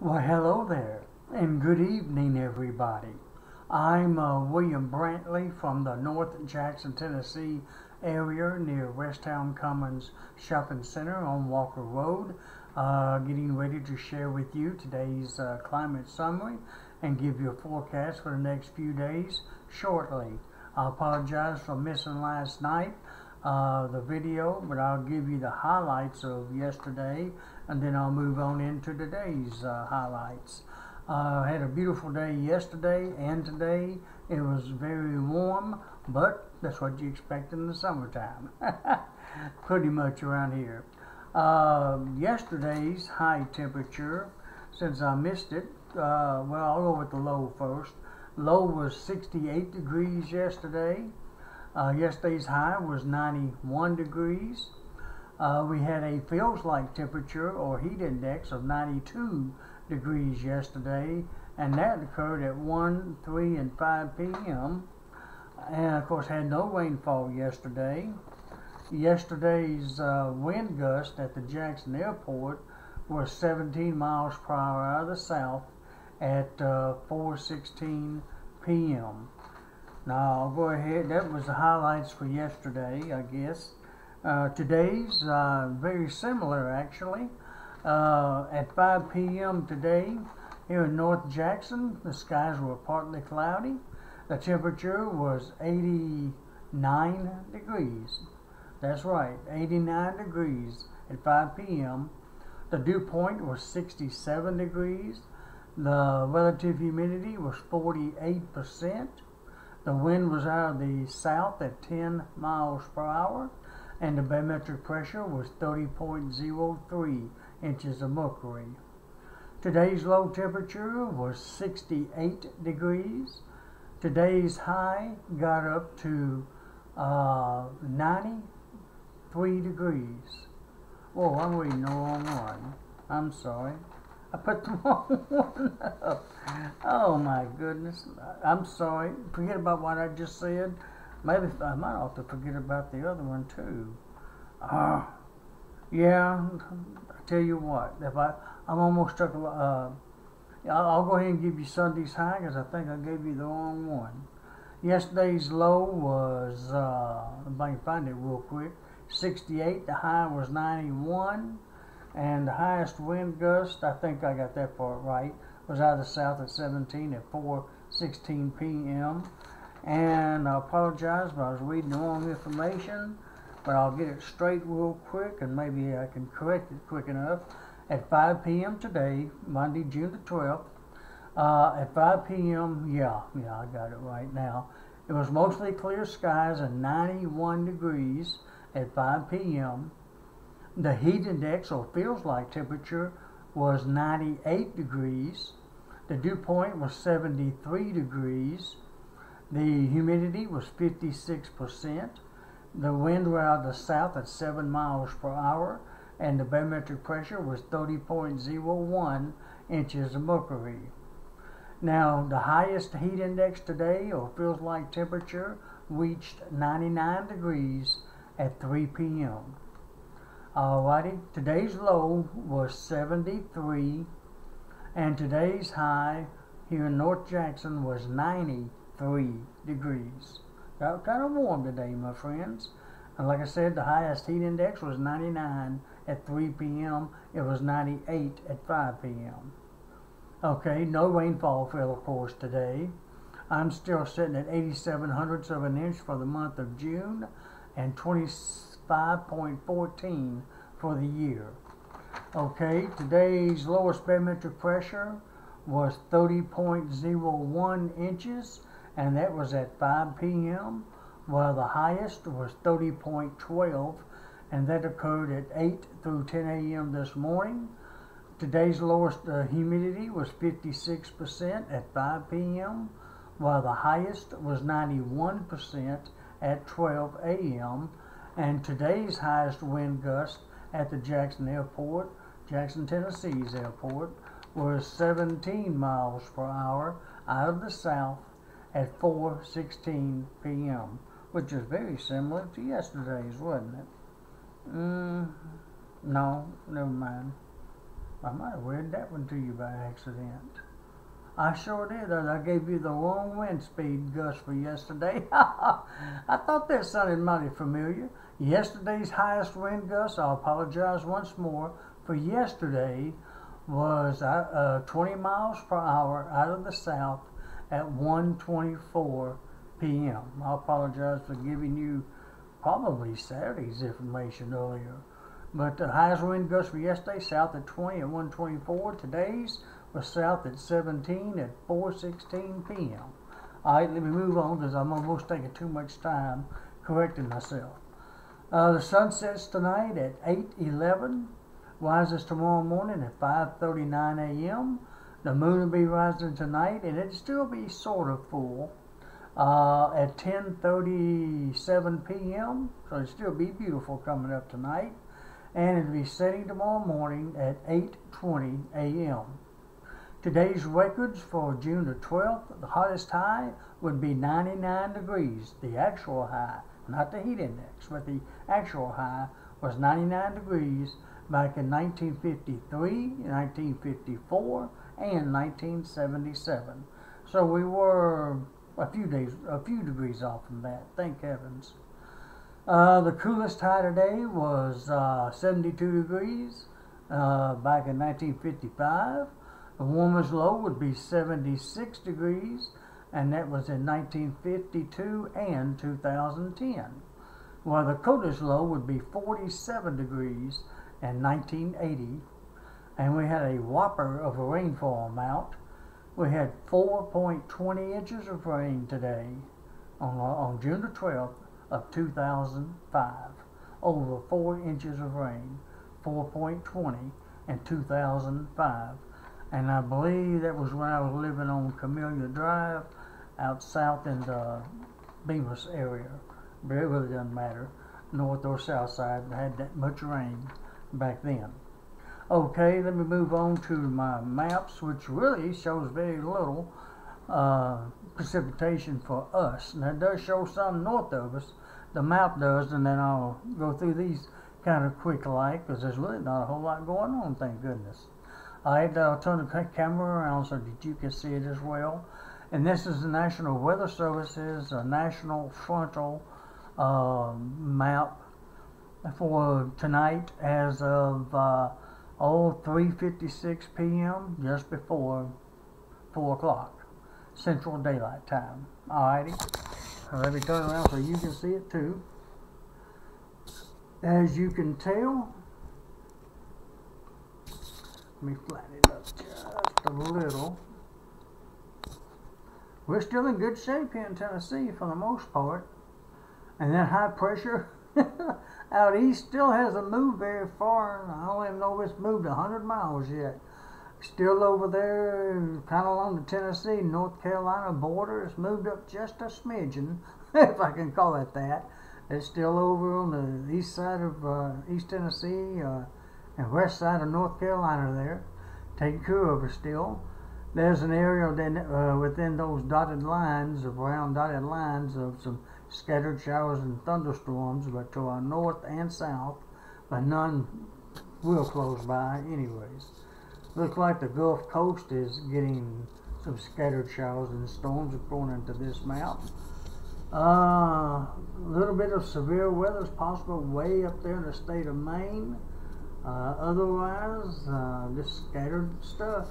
Well, hello there, and good evening, everybody. I'm William Brantley from the North Jackson, Tennessee area near Westtown Commons Shopping Center on Walker Road. Getting ready to share with you today's climate summary and give you a forecast for the next few days shortly. I apologize for missing last night. The video, but I'll give you the highlights of yesterday, and then I'll move on into today's highlights. I had a beautiful day yesterday and today. It was very warm, but that's what you expect in the summertime. Pretty much around here. Yesterday's high temperature, since I missed it, well, I'll go with the low first. Low was 68 degrees yesterday. Yesterday's high was 91 degrees. We had a feels like temperature or heat index of 92 degrees yesterday, and that occurred at 1, 3, and 5 p.m. And of course had no rainfall yesterday. Yesterday's wind gust at the Jackson Airport was 17 miles per hour out of the south at 4:16 p.m. Now I'll go ahead. That was the highlights for yesterday, I guess. Today's very similar, actually. At 5 p.m. today, here in North Jackson, the skies were partly cloudy. The temperature was 89 degrees. That's right, 89 degrees at 5 p.m. The dew point was 67 degrees. The relative humidity was 48%. The wind was out of the south at 10 miles per hour, and the barometric pressure was 30.03 inches of mercury. Today's low temperature was 68 degrees. Today's high got up to 93 degrees. Whoa, I'm reading the wrong one. I'm sorry. I put the wrong one up. Oh my goodness. I'm sorry. Forget about what I just said. Maybe I might have to forget about the other one too. Yeah, I tell you what. I'm almost stuck. I'll go ahead and give you Sunday's high because I think I gave you the wrong one. Yesterday's low was, if I can find it real quick, 68. The high was 91. And the highest wind gust, I think I got that part right, was out of the south at 17 at 4:16 p.m. And I apologize, but I was reading the wrong information, but I'll get it straight real quick, and maybe I can correct it quick enough. At 5 p.m. today, Monday, June the 12th, at 5 p.m., yeah, I got it right now. It was mostly clear skies and 91 degrees at 5 p.m. The heat index, or feels like temperature, was 98 degrees. The dew point was 73 degrees. The humidity was 56%. The wind was out of the south at 7 miles per hour, and the barometric pressure was 30.01 inches of mercury. Now, the highest heat index today, or feels like temperature, reached 99 degrees at 3 p.m. Alrighty, today's low was 73, and today's high here in North Jackson was 93 degrees. Got kind of warm today, my friends. And like I said, the highest heat index was 99 at 3 p.m. It was 98 at 5 p.m. Okay, no rainfall fell, of course, today. I'm still sitting at 87/100ths of an inch for the month of June, and 25.14 for the year. Okay, today's lowest barometric pressure was 30.01 inches, and that was at 5 p.m., while the highest was 30.12, and that occurred at 8 through 10 a.m. this morning. Today's lowest humidity was 56% at 5 p.m., while the highest was 91% at 12 a.m., and today's highest wind gust at the Jackson Airport, Jackson, Tennessee's airport, was 17 miles per hour out of the south at 4:16 p.m., which is very similar to yesterday's, wasn't it? No, never mind. I might have read that one to you by accident. I sure did. I gave you the wrong wind speed, Gus, for yesterday. I thought that sounded mighty familiar. Yesterday's highest wind gust, I'll apologize once more, for yesterday was 20 miles per hour out of the south at 1:24 p.m. I apologize for giving you probably Saturday's information earlier. But the highest wind gust for yesterday, south at 20 at 1:24. Today's was south at 17 at 4:16 p.m. All right, let me move on because I'm almost taking too much time correcting myself. The sun sets tonight at 8:11, rises tomorrow morning at 5:39 a.m. The moon will be rising tonight, and it'll still be sort of full at 10:37 p.m. So it'll still be beautiful coming up tonight, and it'll be setting tomorrow morning at 8:20 a.m. Today's records for June the 12th, the hottest high would be 99 degrees. The actual high, not the heat index, but the actual high was 99 degrees back in 1953, 1954, and 1977. So we were a few degrees off from that, thank heavens. The coolest high today was 72 degrees back in 1955. The warmest low would be 76 degrees, and that was in 1952 and 2010. While the coldest low would be 47 degrees in 1980, and we had a whopper of a rainfall amount. We had 4.20 inches of rain today on June the 12th of 2005. Over 4 inches of rain, 4.20 in 2005. And I believe that was when I was living on Camellia Drive out south in the Bemis area. But it really doesn't matter, north or south side, had that much rain back then. Okay, let me move on to my maps, which really shows very little precipitation for us. Now it does show some north of us, the map does, and then I'll go through these kind of quick like, because there's really not a whole lot going on, thank goodness. Alright, I'll turn the camera around so that you can see it as well. And this is the National Weather Service's National Frontal map for tonight as of 3:56 p.m. just before 4 o'clock Central Daylight Time. Alrighty, let me turn around so you can see it too. As you can tell, let me flatten it up just a little. We're still in good shape here in Tennessee for the most part. And that high pressure out east still hasn't moved very far. I don't even know if it's moved 100 miles yet. Still over there, kind of along the Tennessee, North Carolina border. It's moved up just a smidgen, if I can call it that. It's still over on the east side of East Tennessee and west side of North Carolina there. Taking care of it still. There's an area then, within those dotted lines, of round dotted lines of some scattered showers and thunderstorms, but to our north and south, but none real close by anyways. Looks like the Gulf Coast is getting some scattered showers and storms according to this map. A little bit of severe weather is possible way up there in the state of Maine. Otherwise, just scattered stuff.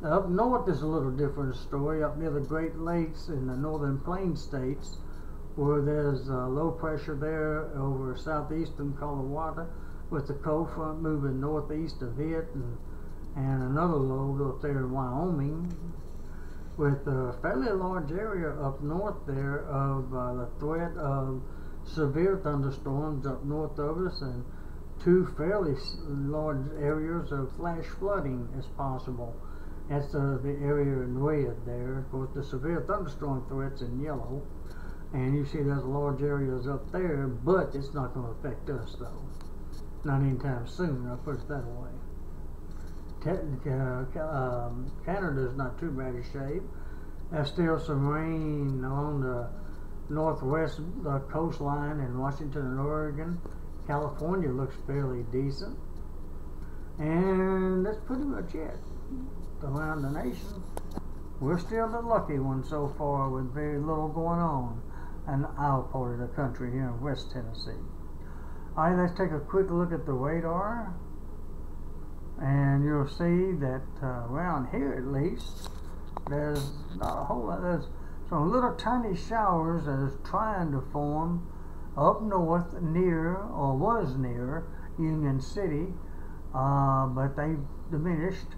Up north is a little different story, up near the Great Lakes in the northern plains states, where there's low pressure there over southeastern Colorado, with the cold front moving northeast of it, and another low up there in Wyoming, with a fairly large area up north there of the threat of severe thunderstorms up north of us, and 2 fairly large areas of flash flooding as possible. That's the area in red there. Of course, the severe thunderstorm threat's in yellow. And you see there's large areas up there, but it's not going to affect us, though. Not anytime soon, I'll put it that way. Canada's not too bad a shape. There's still some rain along the northwest coastline in Washington and Oregon. California looks fairly decent. And that's pretty much it. Around the nation, we're still the lucky ones so far with very little going on in our part of the country here in West Tennessee. All right, let's take a quick look at the radar. And you'll see that around here at least, there's not a whole lot. There's some little tiny showers that is trying to form up north near, or was near, Union City, but they diminished.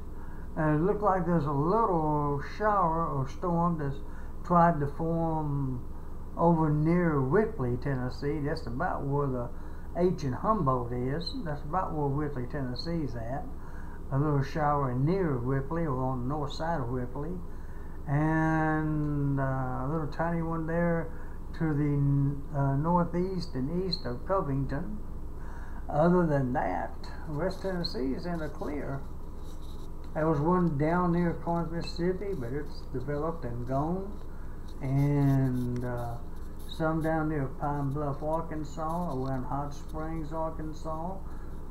And it looked like there's a little shower or storm that's tried to form over near Ripley, Tennessee. That's about where the H in Humboldt is. That's about where Ripley, Tennessee's at. A little shower near Ripley, or on the north side of Ripley, and a little tiny one there to the northeast and east of Covington. Other than that, West Tennessee is in the clear. There was one down near Corinth, Mississippi, but it's developed and gone. And some down near Pine Bluff, Arkansas, around Hot Springs, Arkansas.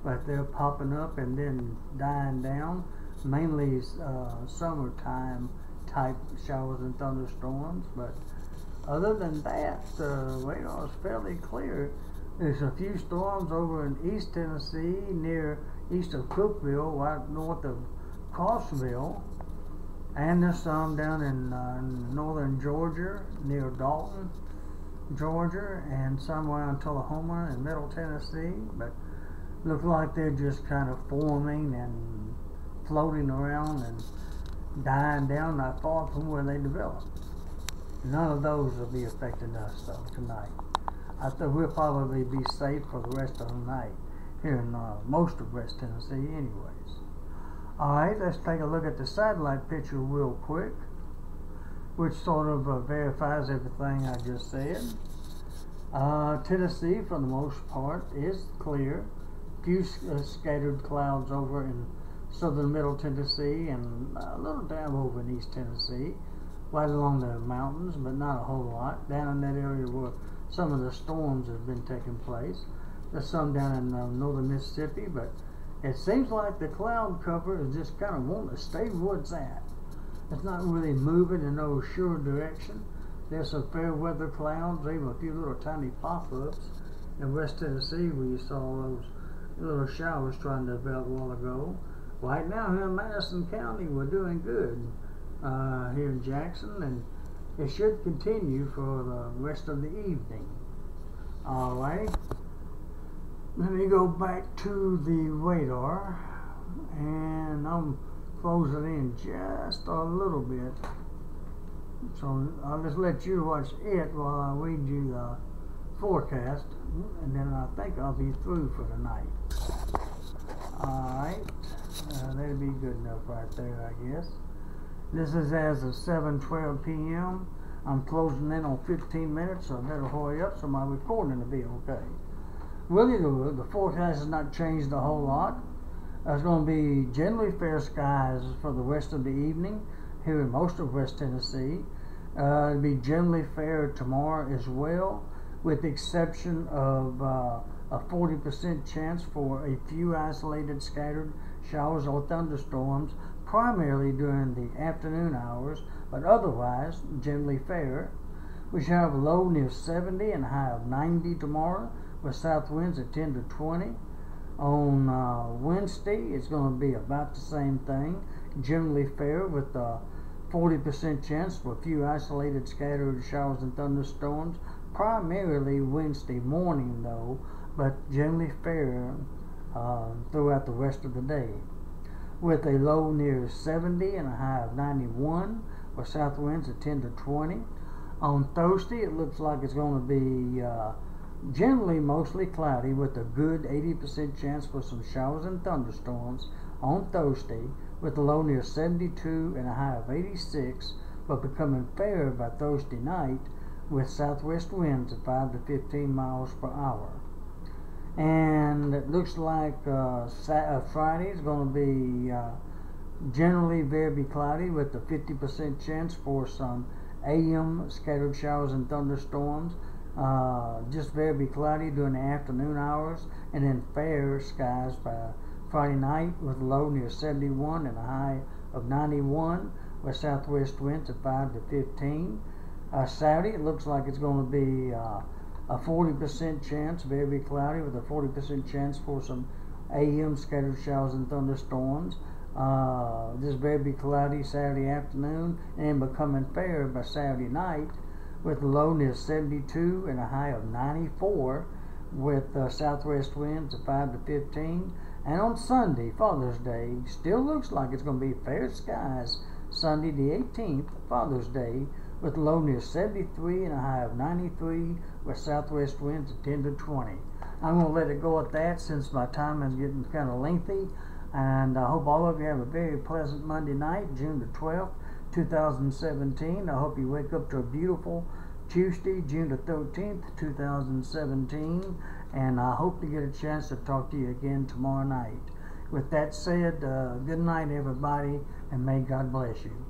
But they're popping up and then dying down. Mainly summertime type showers and thunderstorms. But other than that, the radar is fairly clear. There's a few storms over in East Tennessee, near east of Cookeville, right north of Crossville. And there's some down in northern Georgia, near Dalton, Georgia, and some around Tullahoma and Middle Tennessee. But look like they're just kind of forming and floating around and dying down not far from where they developed. None of those will be affecting us though tonight. I think we'll probably be safe for the rest of the night here in most of West Tennessee anyways. Alright, let's take a look at the satellite picture real quick, which sort of verifies everything I just said. Tennessee, for the most part, is clear. Few scattered clouds over in southern Middle Tennessee and a little dab over in East Tennessee, right along the mountains, but not a whole lot. Down in that area where some of the storms have been taking place. There's some down in northern Mississippi, but it seems like the cloud cover is just kind of wanting to stay where it's at. It's not really moving in no sure direction. There's some fair weather clouds, even a few little tiny pop-ups in West Tennessee where you saw those little showers trying to develop a while ago. Right now here in Madison County we're doing good here in Jackson, and it should continue for the rest of the evening. Alright, let me go back to the radar, and I'm closing in just a little bit, so I'll just let you watch it while I read you the forecast, and then I think I'll be through for the night. Alright, that'll be good enough right there, I guess. This is as of 7:12 p.m. I'm closing in on 15 minutes, so I better hurry up so my recording will be okay. Really, the forecast has not changed a whole lot. There's going to be generally fair skies for the rest of the evening here in most of West Tennessee. It'll be generally fair tomorrow as well, with the exception of a 40% chance for a few isolated scattered showers or thunderstorms, primarily during the afternoon hours, but otherwise generally fair. We shall have a low near 70 and a high of 90 tomorrow, with south winds at 10 to 20. On Wednesday, it's going to be about the same thing, generally fair with a 40% chance for a few isolated scattered showers and thunderstorms, primarily Wednesday morning though, but generally fair throughout the rest of the day, with a low near 70 and a high of 91, with south winds at 10 to 20. On Thursday, it looks like it's going to be generally mostly cloudy, with a good 80% chance for some showers and thunderstorms on Thursday, with a low near 72 and a high of 86, but becoming fair by Thursday night, with southwest winds at 5 to 15 miles per hour. And it looks like Friday is going to be generally very cloudy, with a 50% chance for some AM scattered showers and thunderstorms. Just very cloudy during the afternoon hours, and then fair skies by Friday night with a low near 71 and a high of 91 with southwest winds at 5 to 15. Saturday, it looks like it's going to be a 40% chance, very cloudy with a 40% chance for some AM scattered showers and thunderstorms. This very cloudy Saturday afternoon and becoming fair by Saturday night with a low near 72 and a high of 94 with southwest winds of 5 to 15. And on Sunday, Father's Day, still looks like it's going to be fair skies Sunday the 18th, Father's Day, with a low near 73 and a high of 93 with southwest winds of 10 to 20. I'm going to let it go at that since my time is getting kind of lengthy. And I hope all of you have a very pleasant Monday night, June the 12th, 2017. I hope you wake up to a beautiful Tuesday, June the 13th, 2017. And I hope to get a chance to talk to you again tomorrow night. With that said, good night, everybody, and may God bless you.